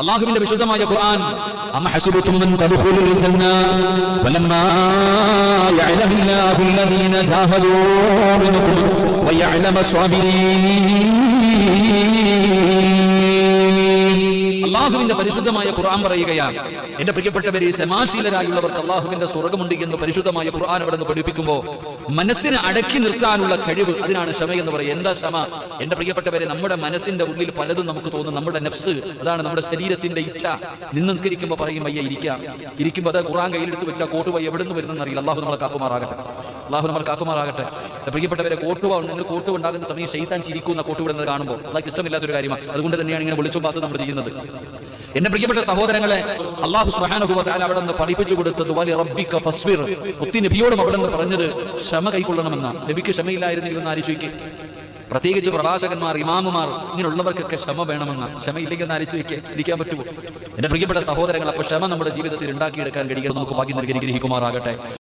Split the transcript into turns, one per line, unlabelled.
അല്ലാഹുവിന്റെ വിശുദ്ധമായ ഖുർആൻ അം ഹസിബതും അൻ തദ്ഖുലുൽ ജന്ന വലമ്മാ യഅലമില്ലാഹു അല്ലദീന ജാഹദൂ മിൻകും വയഅലമ സ്വാബിരീൻ. അല്ലാഹുവിന്റെ പരിശുദ്ധമായ ഖുർആൻ പറയുകയാണ്, എന്റെ പ്രിയപ്പെട്ടവരെ, സമാശീലരായുള്ളവർക്ക് അല്ലാഹുവിന്റെ സ്വർഗ്ഗമുണ്ട് എന്ന് പരിശുദ്ധമായ ഖുർആൻ അവിടെ നിന്ന് പഠിപ്പിക്കുമ്പോൾ മനസ്സിനെ അടക്കി നിർത്താനുള്ള കഴിവ്, അതിനാണ് ക്ഷമ എന്ന് പറയുക. എന്താ ക്ഷമ? എന്റെ പ്രിയപ്പെട്ടവരെ, നമ്മുടെ മനസ്സിന്റെ ഉള്ളിൽ പലതും നമുക്ക് തോന്നും. നമ്മുടെ നഫ്സ്, അതാണ് നമ്മുടെ ശരീരത്തിന്റെ ഇച്ഛ. നിന്ന് നിസ്കരിക്കുമ്പോൾ പറയും വയ്യ ഇരിക്കുമ്പോൾ അത് ഖുർആൻ കയ്യിലെടുത്ത് വെച്ചാൽ കോട്ടുവ എവിടെ നിന്ന് വരുന്നെന്ന് അറിയില്ല. അല്ലാഹു നമ്മളെ കാക്കുമാറാകട്ടെ, അല്ലാഹു നമ്മളെ കാക്കുമാറാകട്ടെ. പ്രിയപ്പെട്ടവരെ, നിങ്ങൾ കോട്ടുവ ഉണ്ടാകുന്ന സമയം ശൈത്താൻ ചിരിക്കുന്ന കോട്ടുവിടുന്നത് കാണുമ്പോൾ അതൊക്കെ ഇഷ്ടമില്ലാത്തൊരു കാര്യമാണ്. അതുകൊണ്ട് തന്നെയാണ് ഇങ്ങനെ വിളിച്ചും പാത്ത് നമ്മൾ ചെയ്യുന്നത്. എന്റെ പ്രിയപ്പെട്ട സഹോദരങ്ങളെ, അല്ലാഹു സുബ്ഹാനഹു വ തആല അവിടെ നിന്ന് പഠിപ്പിച്ചു കൊടുത്തത് വലി റബ്ബിക ഫസ്ബിർ. മുത്തി നബിയോടും അവിടെ നിന്ന് പറഞ്ഞത് ക്ഷമ കൈക്കൊള്ളണമെന്നാണ്. നബിക്ക് ക്ഷമയില്ലായിരുന്നെങ്കിൽ ഒന്ന് ആലോചിക്കുക. പ്രത്യേകിച്ച് പ്രവാചകന്മാർ, ഇമാമുമാർ, ഇങ്ങനെയുള്ളവർക്കൊക്കെ ക്ഷമ വേണമെന്നാണ്. ക്ഷമയില്ലെങ്കിൽ ഒന്ന് ആലോചിക്കുക, ഇരിക്കാൻ പറ്റുമോ? എന്റെ പ്രിയപ്പെട്ട സഹോദരങ്ങൾ, അപ്പോൾ ക്ഷമ നമ്മുടെ ജീവിതത്തിൽ ഉണ്ടാക്കിയെടുക്കാൻ കഴിയുക നമുക്ക് ഭാഗ്യം നൽകി അനുഗ്രഹിക്കുമാറാകട്ടെ.